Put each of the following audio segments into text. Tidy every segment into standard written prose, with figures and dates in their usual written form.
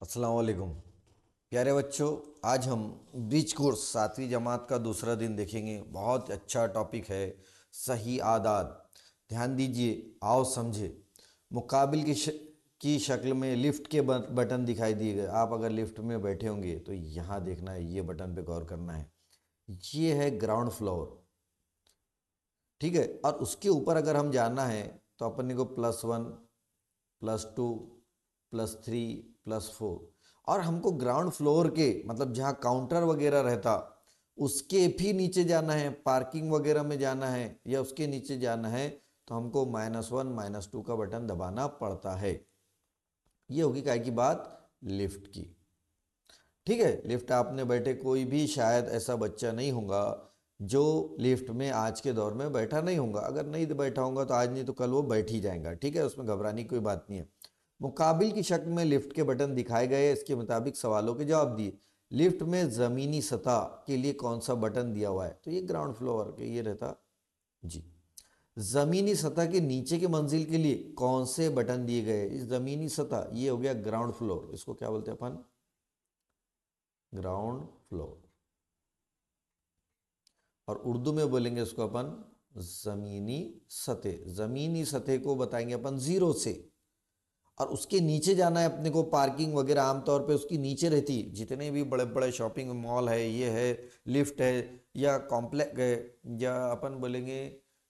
अस्सलाम वालेकुम प्यारे बच्चों। आज हम ब्रिज कोर्स 7वीं जमात का दूसरा दिन देखेंगे। बहुत अच्छा टॉपिक है सही आदात। ध्यान दीजिए, आओ समझे। मुकाबिल की शक्ल में लिफ्ट के बटन दिखाई दिए गए। आप अगर लिफ्ट में बैठे होंगे तो यहाँ देखना है, ये बटन पे गौर करना है। ये है ग्राउंड फ्लोर, ठीक है। और उसके ऊपर अगर हम जाना है तो अपन को +1, +2, +3, +4। और हमको ग्राउंड फ्लोर के मतलब जहाँ काउंटर वगैरह रहता उसके भी नीचे जाना है, पार्किंग वगैरह में जाना है या उसके नीचे जाना है, तो हमको -1 -2 का बटन दबाना पड़ता है। ये होगी काय की बात, लिफ्ट की। ठीक है, लिफ्ट आपने बैठे कोई भी शायद ऐसा बच्चा नहीं होगा जो लिफ्ट में आज के दौर में बैठा नहीं होगा। अगर नहीं बैठा होगा तो आज नहीं तो कल वो बैठ ही जाएगा, ठीक है, उसमें घबराने की कोई बात नहीं है। मुकाबिल की शक्ल में लिफ्ट के बटन दिखाए गए, इसके मुताबिक सवालों के जवाब दिए। लिफ्ट में ज़मीनी सतह के लिए कौन सा बटन दिया हुआ है, तो ये ग्राउंड फ्लोर के ये रहता जी। ज़मीनी सतह के नीचे के मंजिल के लिए कौन से बटन दिए गए, इस ज़मीनी सतह ये हो गया ग्राउंड फ्लोर, इसको क्या बोलते हैं अपन, ग्राउंड फ्लोर। और उर्दू में बोलेंगे उसको अपन ज़मीनी सतह। ज़मीनी सतह को बताएंगे अपन 0 से। और उसके नीचे जाना है अपने को, पार्किंग वगैरह आमतौर पे उसकी नीचे रहती। जितने भी बड़े बड़े शॉपिंग मॉल है, ये है, लिफ्ट है या कॉम्प्लेक्स है, या अपन बोलेंगे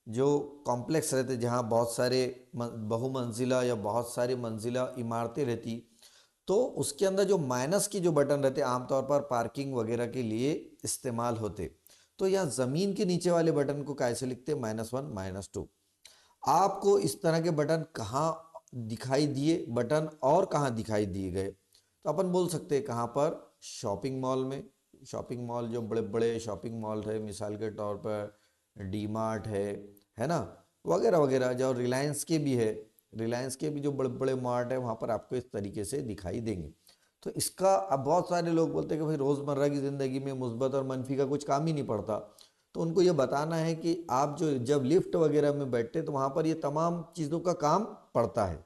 जो कॉम्प्लेक्स रहते जहाँ बहुत सारे बहुमंजिला या बहुत सारी मंजिला इमारतें रहती, तो उसके अंदर जो माइनस की जो बटन रहते आमतौर पर पार्किंग वगैरह के लिए इस्तेमाल होते। तो यहाँ ज़मीन के नीचे वाले बटन को कैसे लिखते, -1 -2। आपको इस तरह के बटन कहाँ दिखाई दिए, बटन और कहाँ दिखाई दिए गए, तो अपन बोल सकते हैं कहाँ पर, शॉपिंग मॉल में। शॉपिंग मॉल जो बड़े बड़े शॉपिंग मॉल है, मिसाल के तौर पर डी मार्ट है ना, वगैरह वगैरह, जो रिलायंस के भी है, रिलायंस के भी जो बड़े बड़े मार्ट है वहाँ पर आपको इस तरीके से दिखाई देंगे। तो इसका अब बहुत सारे लोग बोलते हैं कि भाई रोज़मर्रा की ज़िंदगी में मुस्बत और मनफी का कुछ काम ही नहीं पड़ता। तो उनको ये बताना है कि आप जो जब लिफ्ट वगैरह में बैठते तो वहाँ पर ये तमाम चीज़ों का काम पड़ता है।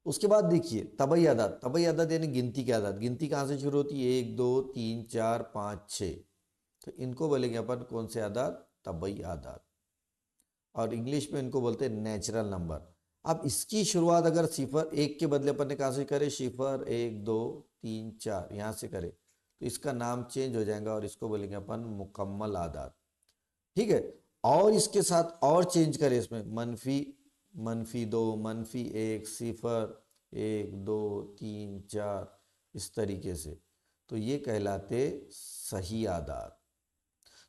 उसके बाद देखिए तबई आदात। तबई आदात यानी गिनती की आदात। गिनती कहाँ से शुरू होती है, 1 2 3 4 5 6। तो इनको बोलेंगे अपन कौन से आदात, तबई आदात। और इंग्लिश में इनको बोलते हैं नेचुरल नंबर। अब इसकी शुरुआत अगर 0 1 के बदले अपन ने कहाँ से करे, 0 1 2 3 4 यहाँ से करे, तो इसका नाम चेंज हो जाएगा और इसको बोलेंगे अपन मुकम्मल आदात। ठीक है। और इसके साथ और चेंज करें इसमें, -2 -1 0 1 2 3 4 इस तरीके से, तो ये कहलाते सही आदात।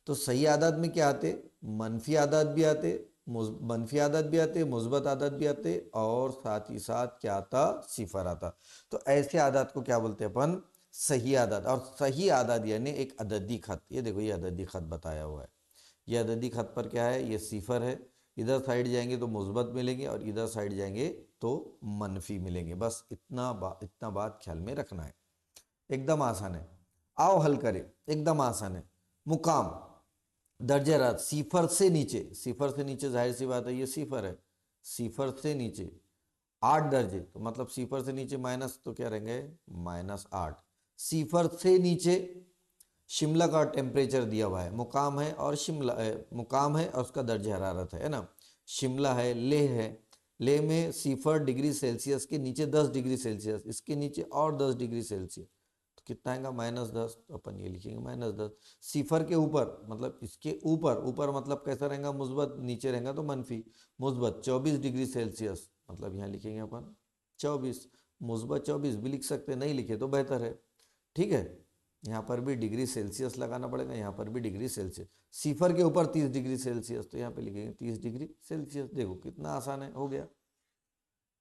तो सही आदात में क्या आते, मनफी आदात भी आते, मनफी आदात भी आते, मुस्बत आदात भी आते, और साथ ही साथ क्या आता, 0 आता। तो ऐसे आदात को क्या बोलते हैं अपन, सही आदात। और सही आदात यानी एक अददी खत। ये देखो, ये अददी खत बताया हुआ है। ये अददी खत पर क्या है, ये 0 है। इधर साइड जाएंगे तो मुस्बत मिलेंगे और इधर साइड जाएंगे तो मनफी मिलेंगे। बस इतना बात ख्याल में रखना है। एकदम आसान है। आओ हल करें, एकदम आसान है। मुकाम दर्जे रात 0 से नीचे, 0 से नीचे जाहिर सी बात है ये 0 है। 0 से नीचे 8 दर्जे, तो मतलब 0 से नीचे माइनस, तो क्या रहेंगे, -8। 0 से नीचे शिमला का टेम्परेचर दिया हुआ है, मुकाम है और शिमला है, मुकाम है और उसका दर्ज हरारत है ना। शिमला है, लेह है। लेह में 0 डिग्री सेल्सियस के नीचे 10 डिग्री सेल्सियस, इसके नीचे और 10 डिग्री सेल्सियस, तो कितना आएगा, -10। तो अपन ये लिखेंगे -10। 0 के ऊपर मतलब इसके ऊपर, ऊपर मतलब कैसा रहेगा, मुस्बत, नीचे रहेगा तो मनफी। मुस्बत 24 डिग्री सेल्सियस, मतलब यहाँ लिखेंगे अपन 24। मुस्बत 24 भी लिख सकते हैं, नहीं लिखे तो बेहतर है। ठीक है, यहाँ पर भी डिग्री सेल्सियस लगाना पड़ेगा, यहाँ पर भी डिग्री सेल्सियस। 0 के ऊपर 30 डिग्री सेल्सियस, तो यहाँ पे लिखेंगे 30 डिग्री सेल्सियस। देखो कितना आसान है, हो गया।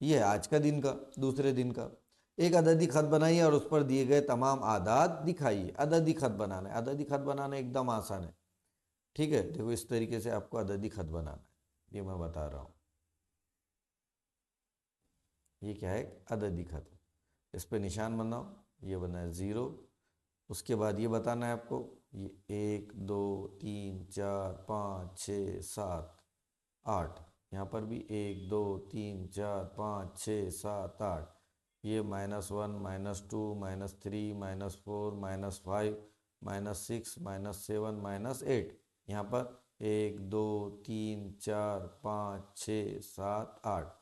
ये है आज का दिन का, दूसरे दिन का। एक अददी खत बनाइए और उस पर दिए गए तमाम आदात दिखाइए। अददी खत बनाना है, अददी खत बनाना एकदम आसान है। ठीक है, देखो इस तरीके से आपको अददी खत बनाना है, ये मैं बता रहा हूँ। ये क्या है, अददी खत। इस पे निशान बनाओ, ये बना है 0। उसके बाद ये बताना है आपको, ये 1 2 3 4 5 6 7 8। यहाँ पर भी 1 2 3 4 5 6 7 8। ये -1 -2 -3 -4 -5 -6 -7 -8, यहाँ पर 1 2 3 4 5 6 7 8।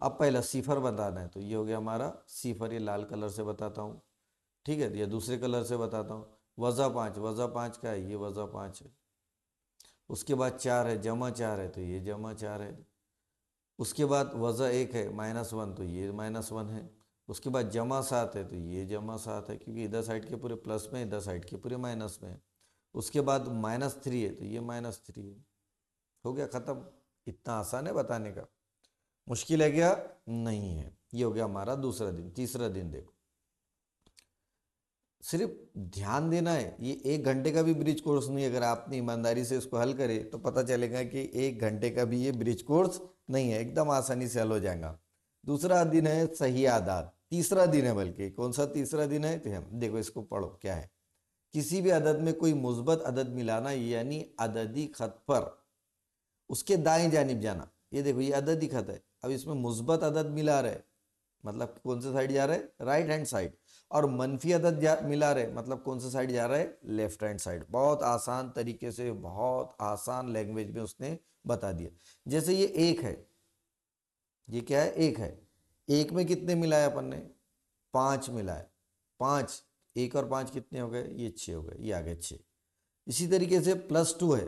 अब पहला सिफर बताना है, तो ये हो गया हमारा सिफर, ये लाल कलर से बताता हूँ, ठीक है। या दूसरे कलर से बताता हूँ, वज़ा 5 का है, ये वज़ा 5 है। उसके बाद 4 है, जमा 4 है, तो ये जमा 4 है। उसके बाद वज़ा 1 है, -1, तो ये -1 है। उसके बाद जमा 7 है, तो ये जमा 7 है, क्योंकि इधर साइड के पूरे प्लस में, इधर साइड के पूरे माइनस में है। उसके बाद -3 है, तो ये -3 है। हो गया ख़त्म। इतना आसान है बताने का, मुश्किल है क्या? नहीं है। ये हो गया हमारा दूसरा दिन। तीसरा दिन देखो, सिर्फ ध्यान देना है, ये 1 घंटे का भी ब्रिज कोर्स नहीं है। अगर आपने ईमानदारी से इसको हल करे तो पता चलेगा कि 1 घंटे का भी ये ब्रिज कोर्स नहीं है, एकदम आसानी से हल हो जाएगा। दूसरा दिन है सही आदात, तीसरा दिन है, बल्कि कौन सा तीसरा दिन है? तो हम देखो, इसको पढ़ो क्या है। किसी भी अदद में कोई मुस्बत अदद मिलाना, यानी अददी खत पर उसके दाएं जानिब जाना। ये देखो, ये अददी खत है, अब इसमें मुस्बत अदद मिला रहे, मतलब कौन से साइड जा रहा है? Right hand side. और मनफी अदद मिला रहे, मतलब कौन सा साइड जा रहा है? Left hand side. बहुत आसान तरीके से, बहुत आसान लैंग्वेज में उसने बता दिया। जैसे ये 1 है, ये क्या है? 1 है। 1 में कितने मिलाए अपन ने? 5 मिलाए। 5, 1 और 5 कितने हो गए? ये 6 हो गए, ये आ गए 6। इसी तरीके से +2 है,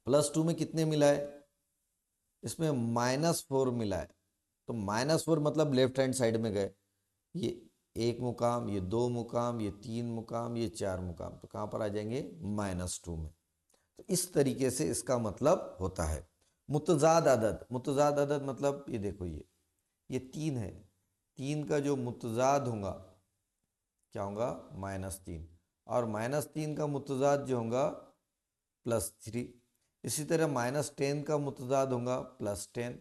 +2 में कितने मिलाए? इसमें -4 मिलाए, तो -4 मतलब लेफ्ट हैंड साइड में गए। ये 1 मुकाम, ये 2 मुकाम, ये 3 मुकाम, ये 4 मुकाम, तो कहाँ पर आ जाएंगे? -2 में। तो इस तरीके से इसका मतलब होता है। मुतजाद अदद, मुतजाद अदद मतलब ये देखो, ये 3 है, 3 का जो मुतजाद होगा क्या होगा? -3। और -3 का मुतजाद जो होगा +3। इसी तरह -10 का मुतजाद होगा +10,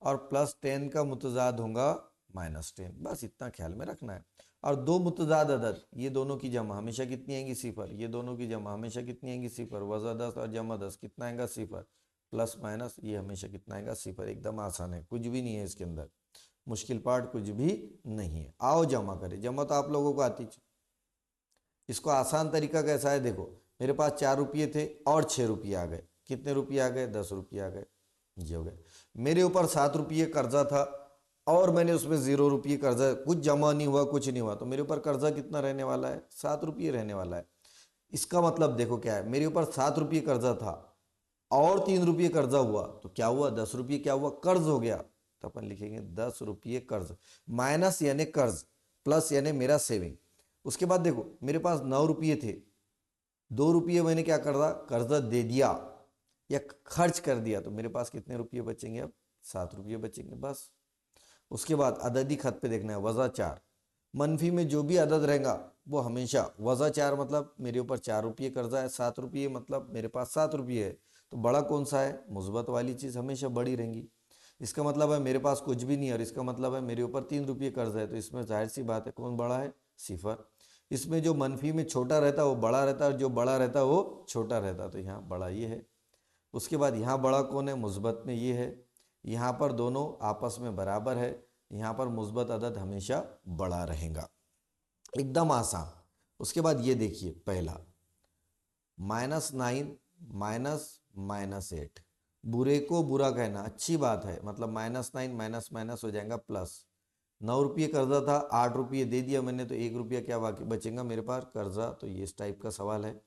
और +10 का मुतजाद होगा -10। बस इतना ख्याल में रखना है। और दो मुतजाद अदद, ये दोनों की जमा हमेशा कितनी आएंगी? 0। ये दोनों की जमा हमेशा कितनी आएंगी? 0। वज़ा 10 और जमा 10 कितना आएगा? 0। प्लस माइनस ये हमेशा कितना आएगा? 0। एकदम आसान है, कुछ भी नहीं है इसके अंदर, मुश्किल पार्ट कुछ भी नहीं है। आओ जमा करें। जमा तो आप लोगों को आती, इसको आसान तरीका कैसा है? देखो, मेरे पास 4 रुपये थे और 6 रुपये आ गए। कितने रुपये आ गए? 10 रुपये आ गए, ये हो गए। मेरे ऊपर 7 रुपये कर्जा था और मैंने उसमें 0 रुपये कर्जा, कुछ जमा नहीं हुआ, कुछ नहीं हुआ, तो मेरे ऊपर कर्जा कितना रहने वाला है? 7 रुपये रहने वाला है। इसका मतलब देखो क्या है, मेरे ऊपर 7 रुपये कर्जा था और 3 रुपये कर्जा हुआ, तो क्या हुआ? 10 रुपये क्या हुआ? कर्ज हो गया। तो अपन लिखेंगे 10 रुपये कर्ज, माइनस यानी कर्ज, प्लस यानी मेरा सेविंग। उसके बाद देखो, मेरे पास 9 रुपये थे, 2 रुपये मैंने क्या कर दिया? कर्जा दे दिया या खर्च कर दिया, तो मेरे पास कितने रुपये बचेंगे? अब 7 रुपये बचेंगे, बस। उसके बाद अददी खत पे देखना है, वज़ा 4। मनफी में जो भी अदद रहेगा वो हमेशा वज़ा 4, मतलब मेरे ऊपर 4 रुपये कर्जा है, 7 रुपये मतलब मेरे पास 7 रुपये है, तो बड़ा कौन सा है? मुस्बत वाली चीज़ हमेशा बड़ी रहेंगी। इसका मतलब है मेरे पास कुछ भी नहीं है, और इसका मतलब है मेरे ऊपर 3 रुपये कर्ज है, तो इसमें जाहिर सी बात है कौन बड़ा है? 0। इसमें जो मनफी में छोटा रहता है वो बड़ा रहता है, और जो बड़ा रहता है वो छोटा रहता है, तो यहाँ बड़ा ये है। उसके बाद यहाँ बड़ा कौन है? मुस्बत में ये है। यहाँ पर दोनों आपस में बराबर है, यहाँ पर मुस्बत अदद हमेशा बड़ा रहेगा, एकदम आसान। उसके बाद ये देखिए, पहला -9 माइनस -8, बुरे को बुरा कहना अच्छी बात है, मतलब -9 माइनस माइनस हो जाएगा प्लस। 9 रुपये कर्जा था, 8 रुपये दे दिया मैंने, तो 1 रुपया क्या बाकी बचेगा मेरे पास? कर्जा। तो ये इस टाइप का सवाल है।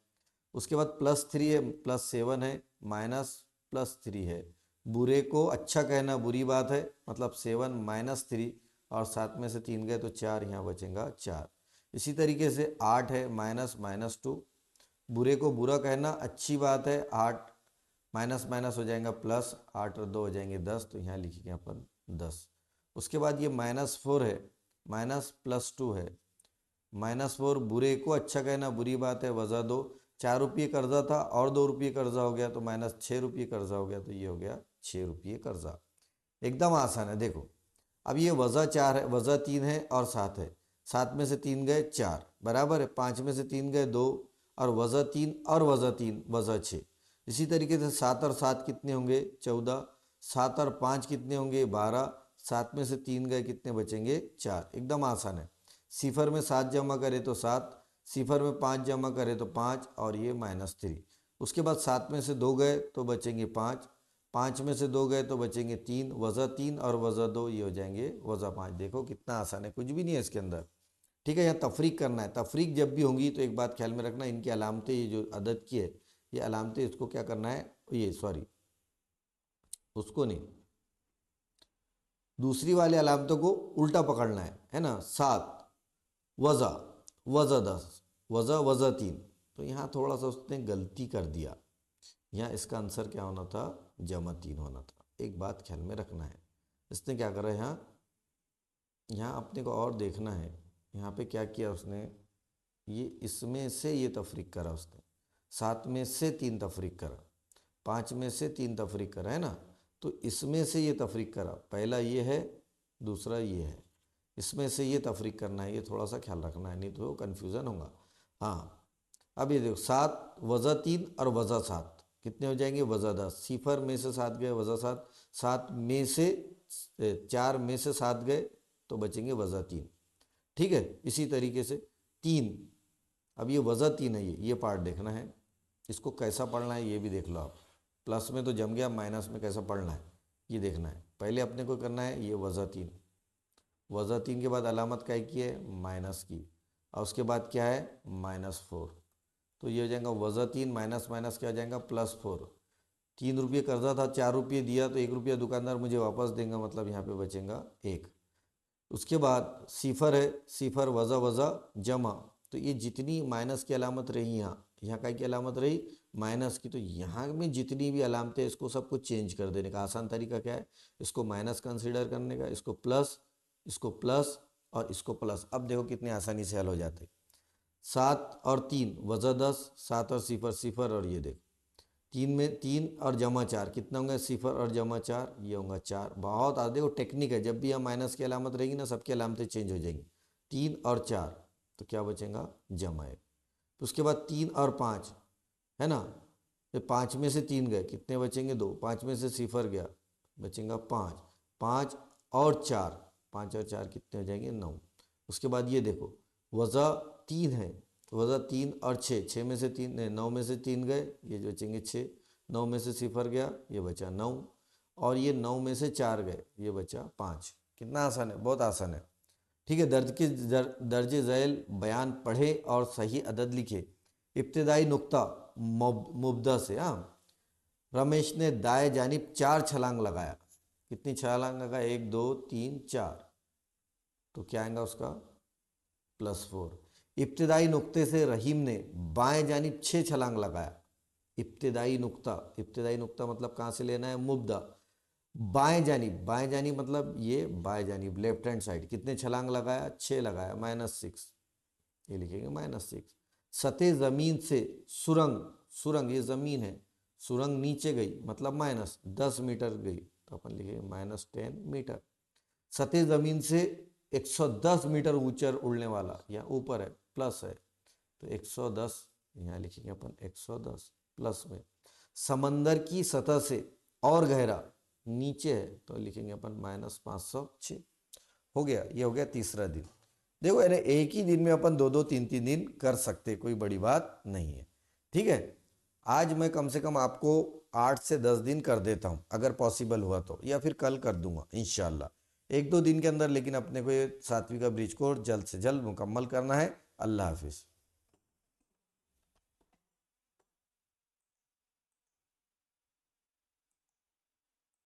उसके बाद +3 है, +7 है, माइनस +3 है। बुरे को अच्छा कहना बुरी बात है, मतलब 7 -3, और 7 में से 3 गए तो 4, यहाँ बचेगा 4। इसी तरीके से 8 है, -2। बुरे को बुरा कहना अच्छी बात है, 8 माइनस माइनस हो जाएगा प्लस, 8 और 2 हो जाएंगे 10, तो यहाँ लिखेंगे अपन 10। उसके बाद ये -4 है, -+2 है। -4 बुरे को अच्छा कहना बुरी बात है, वज़ा 2। 4 रुपये कर्जा था और 2 रुपये कर्जा हो गया, तो -6 रुपये कर्जा हो गया, तो ये हो गया 6 रुपये कर्जा। एकदम आसान है। देखो, अब ये वज़ा 4 है, वज़ा 3 है और 7 है। 7 में से 3 गए 4, बराबर है। 5 में से 3 गए 2, और वज़ा 3 और वज़ा 3 वज़ा 6। इसी तरीके से 7 और 7 कितने होंगे? 14। 7 और 5 कितने होंगे? 12। 7 में से 3 गए, कितने बचेंगे 4। एकदम आसान है। सिफर में 7 जमा करें तो 7, सिफर में 5 जमा करें तो 5 और ये -3। उसके बाद 7 में से 2 गए तो बचेंगे 5, 5 में से 2 गए तो बचेंगे 3, वज़ा 3 और वज़ा 2 ये हो जाएंगे वज़ा 5। देखो कितना आसान है, कुछ भी नहीं है इसके अंदर। ठीक है, यहाँ तफरीक करना है। तफरीक जब भी होंगी तो एक बात ख्याल में रखना, इनकी अलामतें, ये जो अदद की है ये अलामतें, इसको क्या करना है, ये सॉरी उसको नहीं, दूसरी वाली अलामतों को उल्टा पकड़ना है ना। 7 वज़ा, वज़ा 10, वज़ा वज़ा 3। तो यहाँ थोड़ा सा उसने गलती कर दिया, यहाँ इसका आंसर क्या होना था, जमा 3 होना था। एक बात ख्याल में रखना है, इसने क्या करा है यहाँ अपने को और देखना है। यहाँ पे क्या किया उसने, ये इसमें से ये तफरीक करा उसने, 7 में से 3 तफरीक करा, 5 में से 3 तफरीक करा, है ना। तो इसमें से ये तफरीक करा, पहला ये है, दूसरा ये है, इसमें से ये तफरीक करना है। ये थोड़ा सा ख्याल रखना है, नहीं तो कन्फ्यूज़न होगा। हाँ, अब ये देखो 7 वज़ा 3 और वज़ा 7 कितने हो जाएंगे, वज़ा 10। सिफर में से 7 गए, वज़ा 7, 7 में से 4 में से 7 गए तो बचेंगे वज़ा 3। ठीक है, इसी तरीके से 3, अब ये वज़ा 3 है, ये पार्ट देखना है, इसको कैसा पढ़ना है ये भी देख लो आप। प्लस में तो जम गया, माइनस में कैसा पढ़ना है ये देखना है। पहले अपने को करना है ये वज़ा 3, वज़ा 3 के बाद अलामत क्या की है, माइनस की, और उसके बाद क्या है, -4। तो ये हो जाएगा वज़ा 3 माइनस माइनस क्या हो जाएगा, +4। 3 रुपये कर्जा था, 4 रुपये दिया, तो 1 रुपया दुकानदार मुझे वापस देगा, मतलब यहाँ पे बचेगा 1। उसके बाद सिफर है, सिफर वज़ा वज़ा जमा, तो ये जितनी माइनस की अलामत रही, यहाँ का की अलामत रही माइनस की, तो यहाँ में जितनी भी अलामतें इसको सबको चेंज कर देने का आसान तरीका क्या है, इसको माइनस कंसीडर करने का, इसको प्लस, इसको प्लस और इसको प्लस। अब देखो कितने आसानी से हल हो जाते। 7 और 3 वज़ा 10, 7 और सिफर सिफर, और ये देखो 3 में 3 और जमा 4 कितना होंगे, सिफर और जमा 4 ये होगा 4। बहुत आगे देखो टेक्निक है, जब भी यहाँ माइनस की अलामत रहेगी ना, सबकी अलामतें चेंज हो जाएंगी। 3 और 4 तो क्या बचेगा, जमा 1। तो उसके बाद 3 और 5 है ना, तो 5 में से 3 गए, कितने बचेंगे 2, 5 में से सिफर गया, बचेगा 5, 5 और 4, 5 और 4 कितने हो जाएंगे 9। उसके बाद ये देखो वज़ा 3 है, तो वज़ा 3 और 6, 6 में से 3 9 में से 3 गए, ये बचेंगे 6, 9 में से सिफर गया, ये बचा 9, और ये 9 में से 4 गए, ये बचा 5। कितना आसान है, बहुत आसान है। ठीक है, दर्जे झैल बयान पढ़े और सही अदद लिखे। इब्तिदाई नुक्ता मुब्दा से। हाँ, रमेश ने दाएं जानिब 4 छलांग लगाया, कितनी छलांग लगाया, 1 2 3 4, तो क्या आएगा उसका +4। इब्तिदाई नुक्ते से रहीम ने बाएं जानिब 6 छलांग लगाया। इब्तिदाई नुक्ता मतलब कहाँ से लेना है, मुब्दा। बाएं जानिब मतलब ये बाएं जानिब, लेफ्ट हैंड साइड, कितने छलांग लगाया, 6 लगाया, -6, ये लिखेंगे -6। सतह ज़मीन से सुरंग ये ज़मीन है, सुरंग नीचे गई मतलब -10 मीटर गई, तो अपन लिखेंगे -10 मीटर। सतह ज़मीन से 110 मीटर ऊंचा उड़ने वाला, यहाँ ऊपर है, प्लस है, तो 110 यहाँ लिखेंगे अपन 110 प्लस में। समंदर की सतह से और गहरा नीचे है, तो लिखेंगे अपन -506। हो गया, ये हो गया तीसरा दिन। देखो यानी एक ही दिन में अपन 2 3 दिन कर सकते, कोई बड़ी बात नहीं है। ठीक है, आज मैं कम से कम आपको 8 से 10 दिन कर देता हूँ, अगर पॉसिबल हुआ तो, या फिर कल कर दूंगा इंशाल्लाह, 1 2 दिन के अंदर। लेकिन अपने को ये 7वीं का ब्रिज कोर्स जल्द से जल्द मुकम्मल करना है। अल्लाह हाफिज़।